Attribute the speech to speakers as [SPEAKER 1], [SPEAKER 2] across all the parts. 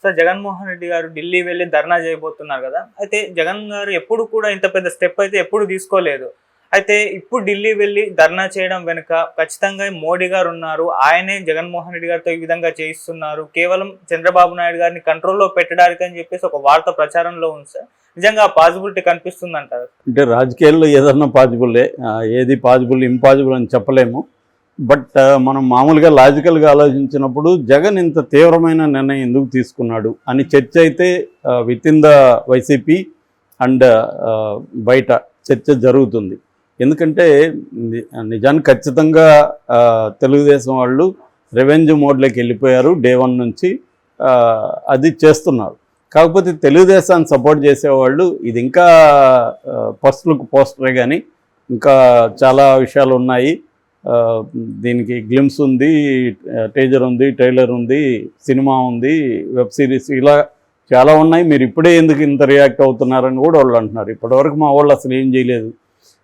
[SPEAKER 1] Sir Jaganmohan Reddy గారు ఢిల్లీ వెళ్ళి ధర్నా చేయబోతున్నారు కదా. అయితే జగన్ గారు ఎప్పుడు కూడా ఇంత పెద్ద స్టెప్ అయితే ఎప్పుడు తీసుకోలేదు. అయితే ఇప్పుడు ఢిల్లీ వెళ్ళి ధర్నా చేయడం వెనుక ఖచ్చితంగా మోడీ గారు ఉన్నారు. ఆయనే జగన్మోహన్ రెడ్డి గారితో ఈ విధంగా చేయిస్తున్నారు. కేవలం చంద్రబాబు నాయుడు గారిని కంట్రోల్లో పెట్టడానికి అని చెప్పేసి ఒక వార్త ప్రచారంలో ఉంది సార్. నిజంగా పాసిబిలిటీ కనిపిస్తుంది అంటారు?
[SPEAKER 2] అంటే రాజకీయాల్లో ఏదన్నా పాసిబుల్లే, ఏది పాసిబుల్ ఇంపాసిబుల్ అని చెప్పలేము. బట్ మనం మామూలుగా లాజికల్గా ఆలోచించినప్పుడు జగన్ ఇంత తీవ్రమైన నిర్ణయం ఎందుకు తీసుకున్నాడు అని చర్చ అయితే with in the YCP and బయట చర్చ జరుగుతుంది. ఎందుకంటే నిజానికి ఖచ్చితంగా తెలుగుదేశం వాళ్ళు రెవెన్యూ మోడ్లోకి వెళ్ళిపోయారు డే 1 నుంచి. అది చేస్తున్నారు. కాకపోతే తెలుగుదేశాన్ని సపోర్ట్ చేసేవాళ్ళు ఇది ఇంకా ఫస్ట్ లుక్ పోస్టరే కానీ ఇంకా చాలా విషయాలు ఉన్నాయి. దీనికి గ్లిమ్స్ ఉంది, టీజర్ ఉంది, ట్రైలర్ ఉంది, సినిమా ఉంది, వెబ్ సిరీస్, ఇలా చాలా ఉన్నాయి. మీరు ఇప్పుడే ఎందుకు ఇంత రియాక్ట్ అవుతున్నారని కూడా వాళ్ళు అంటున్నారు. ఇప్పటివరకు మా వాళ్ళు అసలు ఏం చేయలేదు.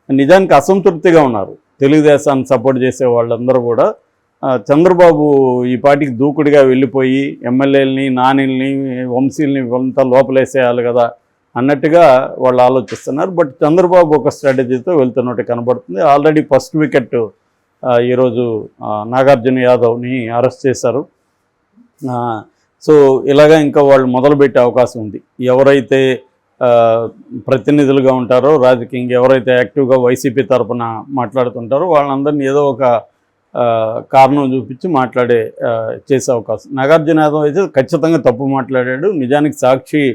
[SPEAKER 2] నిజానికి అసంతృప్తిగా ఉన్నారు తెలుగుదేశాన్ని సపోర్ట్ చేసే వాళ్ళందరూ కూడా. చంద్రబాబు ఈ పార్టీకి దూకుడిగా వెళ్ళిపోయి ఎమ్మెల్యేలని, నానిల్ని, వంశీల్ని అంతా లోపలేసేయాలి కదా అన్నట్టుగా వాళ్ళు ఆలోచిస్తున్నారు. బట్ చంద్రబాబు ఒక స్ట్రాటజీతో వెళ్తున్నట్టు కనబడుతుంది. ఆల్రెడీ ఫస్ట్ వికెట్ ఈరోజు నాగార్జున యాదవ్ని అరెస్ట్ చేశారు. సో ఇలాగా ఇంకా వాళ్ళు మొదలుపెట్టే అవకాశం ఉంది. ఎవరైతే ప్రతినిధులుగా ఉంటారో రాజకీయంగా, ఎవరైతే యాక్టివ్గా వైసీపీ తరఫున మాట్లాడుతుంటారో వాళ్ళందరినీ ఏదో ఒక కారణం చూపించి చేసే అవకాశం. నాగార్జున యాదవ్ అయితే ఖచ్చితంగా తప్పు మాట్లాడాడు. నిజానికి సాక్షి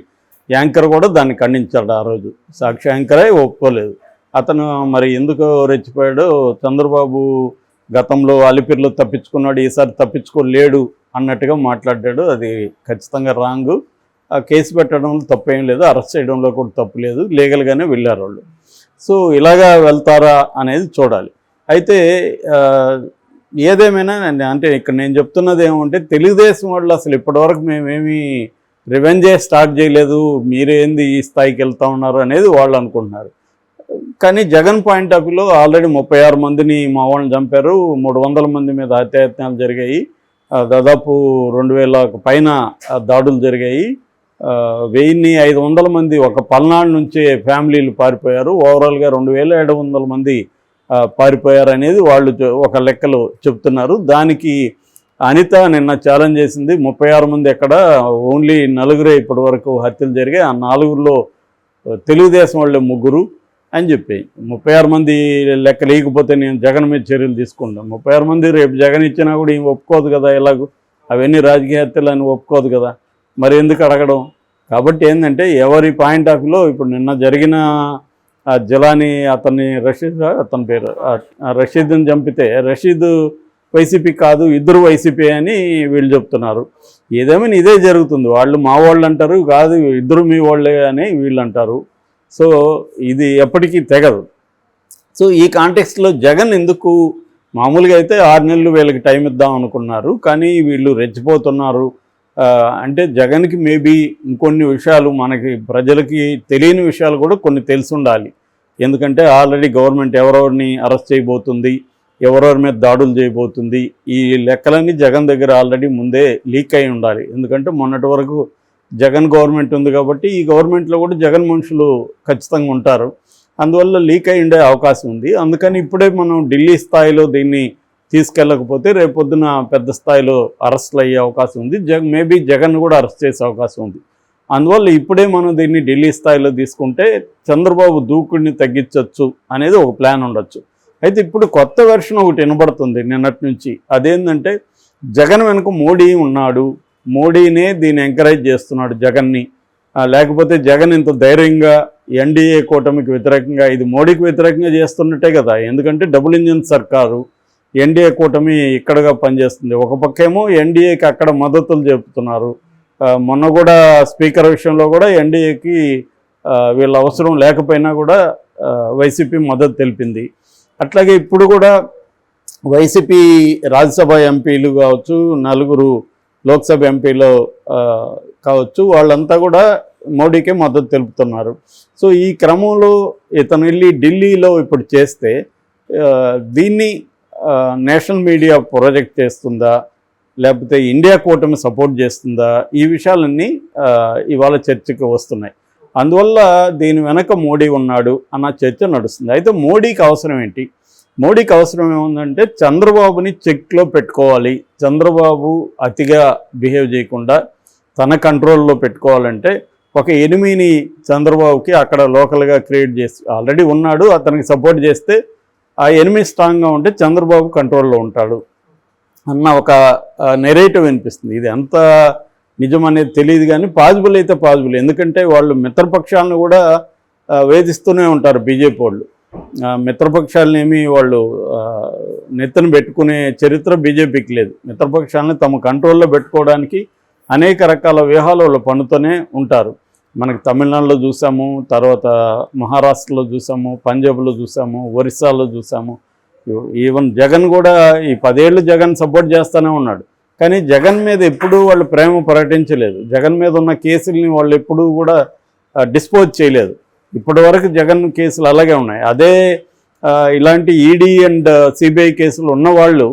[SPEAKER 2] యాంకర్ కూడా దాన్ని ఖండించాడు. ఆ రోజు సాక్షి యాంకరే ఒప్పుకోలేదు. అతను మరి ఎందుకు రెచ్చిపోయాడో, చంద్రబాబు గతంలో అలిపిరిలో తప్పించుకున్నాడు, ఈసారి తప్పించుకోలేడు అన్నట్టుగా మాట్లాడాడు. అది ఖచ్చితంగా రాంగు. కేసు పెట్టడంలో తప్పేం లేదు, అరెస్ట్ చేయడంలో కూడా తప్పు లేదు. లీగల్గానే వెళ్ళారు వాళ్ళు. సో ఇలాగా వెళ్తారా అనేది చూడాలి. అయితే ఏదేమైనా అంటే ఇక్కడ నేను చెప్తున్నది ఏమంటే, తెలుగుదేశం వాళ్ళు అసలు ఇప్పటివరకు మేమేమి రివెంజే స్టార్ట్ చేయలేదు, మీరేంది ఈ స్థాయికి వెళ్తూ ఉన్నారు అనేది వాళ్ళు అనుకుంటున్నారు. కానీ జగన్ పాయింట్ ఆఫ్ వ్యూలో ఆల్రెడీ 36 మందిని మా వాళ్ళని చంపారు, 300 మంది మీద హత్యాయత్నాలు జరిగాయి, దాదాపు 2000 పైన దాడులు జరిగాయి, 1500 మంది ఒక పల్నాడు నుంచే ఫ్యామిలీలు పారిపోయారు, ఓవరాల్గా 2700 మంది పారిపోయారు అనేది వాళ్ళు ఒక లెక్కలు చెప్తున్నారు. దానికి అనిత నిన్న ఛాలెంజ్ చేసింది, 36 మంది ఎక్కడ, ఓన్లీ 4 ఇప్పటి వరకు హత్యలు జరిగాయి, ఆ 4లో తెలుగుదేశం వాళ్ళే 3 అని చెప్పి. 36 మంది లెక్క లేకపోతే నేను జగన్ మీద చర్యలు తీసుకుంటాను. 36 మంది రేపు జగన్ ఇచ్చినా కూడా ఏం ఒప్పుకోదు కదా, ఎలాగూ అవన్నీ రాజకీయ హత్యలు అని ఒప్పుకోదు కదా, మరి ఎందుకు అడగడం? కాబట్టి ఏంటంటే ఎవరి పాయింట్ ఆఫ్ వ్యూలో ఇప్పుడు నిన్న జరిగిన జిలానీ అతని పేరు రషీద్ని చంపితే, రషీద్ వైసీపీ కాదు, ఇద్దరు వైసీపీ అని వీళ్ళు చెప్తున్నారు. ఏదేమైనా ఇదే జరుగుతుంది. వాళ్ళు మా వాళ్ళు అంటారు, కాదు ఇద్దరు మీ వాళ్ళే అని వీళ్ళు అంటారు. సో ఇది ఎప్పటికీ తెగదు. సో ఈ కాంటెక్స్ట్లో జగన్ ఎందుకు, మామూలుగా అయితే 6 నెలలు వీళ్ళకి టైం ఇద్దాం అనుకున్నారు, కానీ వీళ్ళు రెచ్చిపోతున్నారు. అంటే జగన్కి మేబీ ఇంకొన్ని విషయాలు, మనకి ప్రజలకి తెలియని విషయాలు కూడా కొన్ని తెలిసి ఉండాలి. ఎందుకంటే ఆల్రెడీ గవర్నమెంట్ ఎవరెవరిని అరెస్ట్ చేయబోతుంది, ఎవరెవరి మీద దాడులు చేయబోతుంది, ఈ లెక్కలన్నీ జగన్ దగ్గర ఆల్రెడీ ముందే లీక్ అయి ఉండాలి. ఎందుకంటే మొన్నటి వరకు జగన్ గవర్నమెంట్ ఉంది కాబట్టి ఈ గవర్నమెంట్లో కూడా జగన్ మనుషులు ఖచ్చితంగా ఉంటారు. అందువల్ల లీక్ అయి ఉండే అవకాశం ఉంది. అందుకని ఇప్పుడే మనం ఢిల్లీ స్థాయిలో దీన్ని తీసుకెళ్ళకపోతే రేపొద్దున పెద్ద స్థాయిలో అరెస్టులు అయ్యే అవకాశం ఉంది. మేబీ జగన్ కూడా అరెస్ట్ చేసే అవకాశం ఉంది. అందువల్ల ఇప్పుడే మనం దీన్ని ఢిల్లీ స్థాయిలో తీసుకుంటే చంద్రబాబు దూకుడిని తగ్గించవచ్చు అనేది ఒక ప్లాన్ ఉండొచ్చు. అయితే ఇప్పుడు కొత్త వెర్షన్ ఒకటి వినబడుతుంది నిన్నటి నుంచి. అదేంటంటే జగన్ వెనుక మోడీ ఉన్నాడు, మోడీనే దీన్ని ఎంకరేజ్ చేస్తున్నాడు జగన్ని. లేకపోతే జగన్ ఇంత ధైర్యంగా ఎన్డీఏ కూటమికి వ్యతిరేకంగా, ఇది మోడీకి వ్యతిరేకంగా చేస్తున్నట్టే కదా. ఎందుకంటే డబుల్ ఇంజిన్ సర్కారు, ఎన్డీఏ కూటమి ఇక్కడగా పనిచేస్తుంది. ఒక పక్కేమో ఎన్డీఏకి అక్కడ మద్దతులు చెబుతున్నారు. మొన్న కూడా స్పీకర్ విషయంలో కూడా ఎన్డీఏకి వీళ్ళ అవసరం లేకపోయినా కూడా వైసీపీ మద్దతు తెలిపింది. అట్లాగే ఇప్పుడు కూడా వైసీపీ రాజ్యసభ ఎంపీలు కావచ్చు, 4 లోక్సభ ఎంపీలో కావచ్చు, వాళ్ళంతా కూడా మోడీకే మద్దతు తెలుపుతున్నారు. సో ఈ క్రమంలో ఇతను వెళ్ళి ఢిల్లీలో ఇప్పుడు చేస్తే దీన్ని నేషనల్ మీడియా ప్రొజెక్ట్ చేస్తుందా, లేకపోతే ఇండియా కూటమి సపోర్ట్ చేస్తుందా, ఈ విషయాలన్నీ ఇవాళ చర్చకు వస్తున్నాయి. అందువల్ల దీని వెనక మోడీ ఉన్నాడు అన్న చర్చ నడుస్తుంది. అయితే మోడీకి అవసరం ఏంటి? మోడీకి అవసరం ఏముందంటే చంద్రబాబుని చెక్లో పెట్టుకోవాలి, చంద్రబాబు అతిగా బిహేవ్ చేయకుండా తన కంట్రోల్లో పెట్టుకోవాలంటే ఒక ఎనిమిని చంద్రబాబుకి అక్కడ లోకల్గా క్రియేట్ చేసి ఆల్రెడీ ఉన్నాడు, అతనికి సపోర్ట్ చేస్తే ఆ ఎనిమి స్ట్రాంగ్గా ఉంటే చంద్రబాబు కంట్రోల్లో ఉంటాడు అన్న ఒక నెరేటివ్ వినిపిస్తుంది. ఇది ఎంత నిజం అనేది తెలియదు, కానీ పాజిబుల్ అయితే పాజిబుల్. ఎందుకంటే వాళ్ళు మిత్రపక్షాలను కూడా వేధిస్తూనే ఉంటారు బీజేపీ వాళ్ళు. మిత్రపక్షాలను ఏమి వాళ్ళు నెత్తను పెట్టుకునే చరిత్ర బీజేపీకి లేదు. మిత్రపక్షాలను తమ కంట్రోల్లో పెట్టుకోవడానికి అనేక రకాల వ్యూహాలు వాళ్ళు పన్నుతూనే ఉంటారు. మనకి తమిళనాడులో చూసాము, తర్వాత మహారాష్ట్రలో చూసాము, పంజాబ్లో చూసాము, ఒరిస్సాలో చూసాము. ఈవెన్ జగన్ కూడా ఈ 10 ఏళ్ళు జగన్ సపోర్ట్ చేస్తూనే ఉన్నాడు, కానీ జగన్ మీద ఎప్పుడూ వాళ్ళు ప్రేమ ప్రకటించలేదు. జగన్ మీద ఉన్న కేసుల్ని వాళ్ళు ఎప్పుడూ కూడా డిస్పోజ్ చేయలేదు. ఇప్పటి వరకు జగన్ కేసులు అలాగే ఉన్నాయి. అదే ఇలాంటి ఈడీ అండ్ సిబిఐ కేసులు ఉన్నవాళ్ళు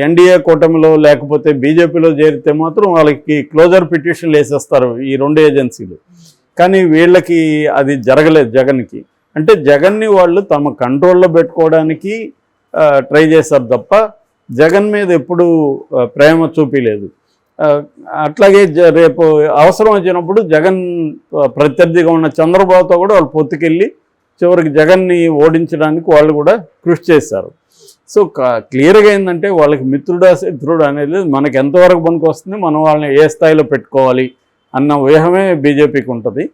[SPEAKER 2] ఎన్డీఏ కూటమిలో లేకపోతే బీజేపీలో చేరితే మాత్రం వాళ్ళకి క్లోజర్ పిటిషన్లు వేసేస్తారు ఈ 2 ఏజెన్సీలు. కానీ వీళ్ళకి అది జరగలేదు జగన్కి. అంటే జగన్ని వాళ్ళు తమ కంట్రోల్లో పెట్టుకోవడానికి ట్రై చేశారు తప్ప జగన్ మీద ఎప్పుడు ప్రేమ చూపించలేదు. అట్లాగే రేపు అవసరం వచ్చినప్పుడు జగన్ ప్రత్యర్థిగా ఉన్న చంద్రబాబుతో కూడా వాళ్ళు పొత్తుకెళ్ళి చివరికి జగన్ని ఓడించడానికి వాళ్ళు కూడా కృషి చేశారు. సో క్లియర్గా ఏంటంటే వాళ్ళకి మిత్రుడా శత్రుడు అనేది మనకి ఎంతవరకు పనికి వస్తుంది, మనం వాళ్ళని ఏ స్థాయిలో పెట్టుకోవాలి అన్న వ్యూహమే బీజేపీకి ఉంటుంది.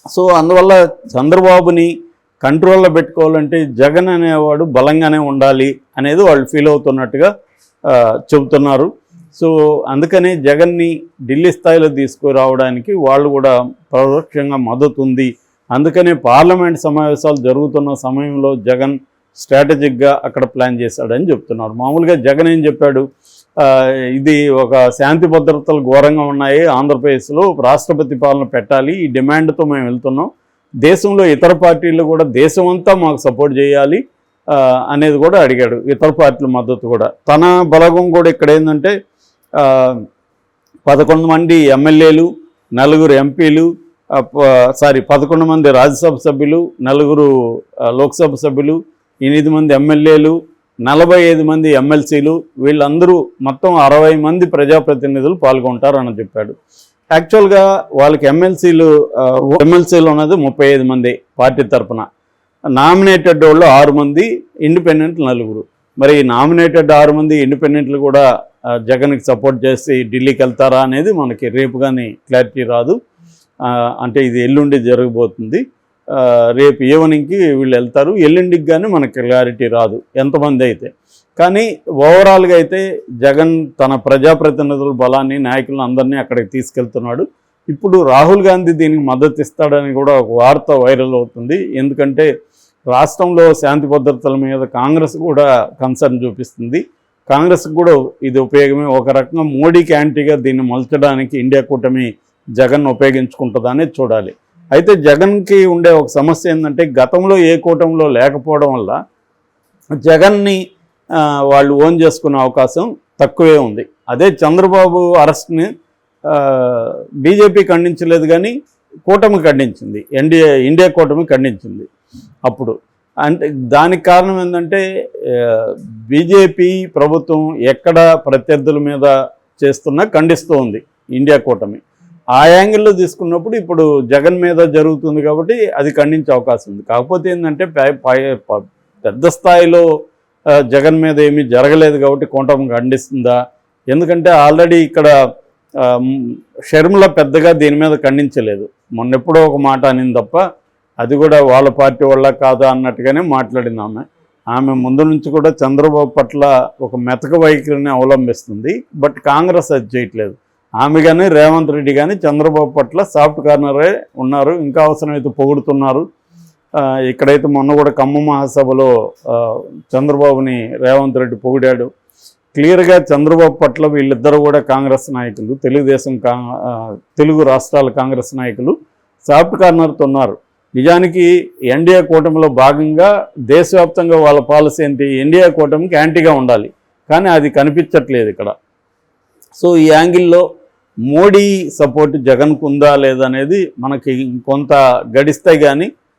[SPEAKER 2] సో అందువల్ల చంద్రబాబుని కంట్రోల్లో పెట్టుకోవాలంటే జగన్ అనేవాడు బలంగానే ఉండాలి అనేది వాళ్ళు ఫీల్ అవుతున్నట్టుగా చెబుతున్నారు. సో అందుకని జగన్ని ఢిల్లీ స్థాయిలో తీసుకురావడానికి వాళ్ళు కూడా పరోక్షంగా మద్దతు ఉంది. అందుకనే పార్లమెంట్ సమావేశాలు జరుగుతున్న సమయంలో జగన్ స్ట్రాటజిక్గా అక్కడ ప్లాన్ చేశాడని చెప్తున్నారు. మామూలుగా జగన్ ఏం చెప్పాడు, ఇది ఒక శాంతి భద్రతలు ఘోరంగా ఉన్నాయి, ఆంధ్రప్రదేశ్లో రాష్ట్రపతి పాలన పెట్టాలి, ఈ డిమాండ్తో మేము వెళ్తున్నాం, దేశంలో ఇతర పార్టీలు కూడా దేశమంతా మాకు సపోర్ట్ చేయాలి అనేది కూడా అడిగాడు. ఇతర పార్టీల మద్దతు కూడా. తన బలగం కూడా ఇక్కడ ఏంటంటే 11 మంది ఎమ్మెల్యేలు, 9 ఎంపీలు, 11 మంది రాజ్యసభ సభ్యులు, 9 లోక్సభ సభ్యులు, 8 మంది ఎమ్మెల్యేలు, 45 మంది ఎమ్మెల్సీలు, వీళ్ళందరూ మొత్తం 60 మంది ప్రజాప్రతినిధులు పాల్గొంటారని చెప్పాడు. యాక్చువల్గా వాళ్ళకి ఎమ్మెల్సీలు ఉన్నది 35 మంది పార్టీ తరఫున, నామినేటెడ్ వాళ్ళు 6 మంది, ఇండిపెండెంట్ 9. మరి నామినేటెడ్ 6 మంది ఇండిపెండెంట్లు కూడా జగన్కి సపోర్ట్ చేసి ఢిల్లీకి వెళ్తారా అనేది మనకి రేపు కానీ క్లారిటీ రాదు. అంటే ఇది ఎల్లుండి జరగబోతుంది. రేపు ఈవినింగ్కి వీళ్ళు వెళ్తారు, ఎల్లుండికి కానీ మనకి క్లారిటీ రాదు ఎంతమంది అయితే. కానీ ఓవరాల్గా అయితే జగన్ తన ప్రజాప్రతినిధుల బలాన్ని, నాయకులను అందరినీ అక్కడికి తీసుకెళ్తున్నాడు. ఇప్పుడు రాహుల్ గాంధీ దీనికి మద్దతు ఇస్తాడని కూడా ఒక వార్త వైరల్ అవుతుంది. ఎందుకంటే రాష్ట్రంలో శాంతి భద్రతల మీద కాంగ్రెస్ కూడా కన్సర్న్ చూపిస్తుంది. కాంగ్రెస్కి కూడా ఇది ఉపయోగమే. ఒక రకంగా మోడీకి యాంటీగా దీన్ని మలచడానికి ఇండియా కూటమి జగన్ ఉపయోగించుకుంటుందని చూడాలి. అయితే జగన్కి ఉండే ఒక సమస్య ఏంటంటే గతంలో ఏ కూటమిలో లేకపోవడం వల్ల జగన్ని వాళ్ళు ఓన్ చేసుకునే అవకాశం తక్కువే ఉంది. అదే చంద్రబాబు అరెస్ట్ని బీజేపీ ఖండించలేదు, కానీ కూటమి ఖండించింది, ఇండియా కూటమి ఖండించింది అప్పుడు. అంటే దానికి కారణం ఏంటంటే బీజేపీ ప్రభుత్వం ఎక్కడ ప్రత్యర్థుల మీద చేస్తున్నా ఖండిస్తూ ఉంది ఇండియా కూటమి. ఆ యాంగిల్లో తీసుకున్నప్పుడు ఇప్పుడు జగన్ మీద జరుగుతుంది కాబట్టి అది ఖండించే అవకాశం ఉంది. కాకపోతే ఏంటంటే పెద్ద స్థాయిలో జగన్ మీద ఏమీ జరగలేదు కాబట్టి కూటమి ఖండిస్తుందా? ఎందుకంటే ఆల్రెడీ ఇక్కడ షర్మిల పెద్దగా దీని మీద ఖండించలేదు, మొన్నెప్పుడో ఒక మాట అనింది తప్ప, అది కూడా వాళ్ళ పార్టీ వల్ల కాదా అన్నట్టుగానే మాట్లాడింది ఆమె ముందు నుంచి కూడా చంద్రబాబు పట్ల ఒక మెతక వైఖరిని అవలంబిస్తుంది. బట్ కాంగ్రెస్ అది చేయట్లేదు. ఆమె కానీ రేవంత్ రెడ్డి కానీ చంద్రబాబు పట్ల సాఫ్ట్ కార్నరే ఉన్నారు, ఇంకా అవసరమైతే పొగుడుతున్నారు. ఇక్కడైతే మొన్న కూడా ఖమ్మం మహాసభలో చంద్రబాబుని రేవంత్ రెడ్డి పొగిడాడు. క్లియర్గా చంద్రబాబు పట్ల వీళ్ళిద్దరూ కూడా కాంగ్రెస్ నాయకులు, తెలుగు రాష్ట్రాల కాంగ్రెస్ నాయకులు సాఫ్ట్ కార్నర్తో ఉన్నారు. నిజానికి ఎన్డీఏ కూటమిలో భాగంగా దేశవ్యాప్తంగా వాళ్ళ పాలసీ ఏంటి, ఎన్డీఏ కూటమికి యాంటీగా ఉండాలి, కానీ అది కనిపించట్లేదు ఇక్కడ. సో ఈ యాంగిల్లో మోడీ సపోర్ట్ జగన్కు ఉందా లేదనేది మనకి కొంత గడిస్తే కానీ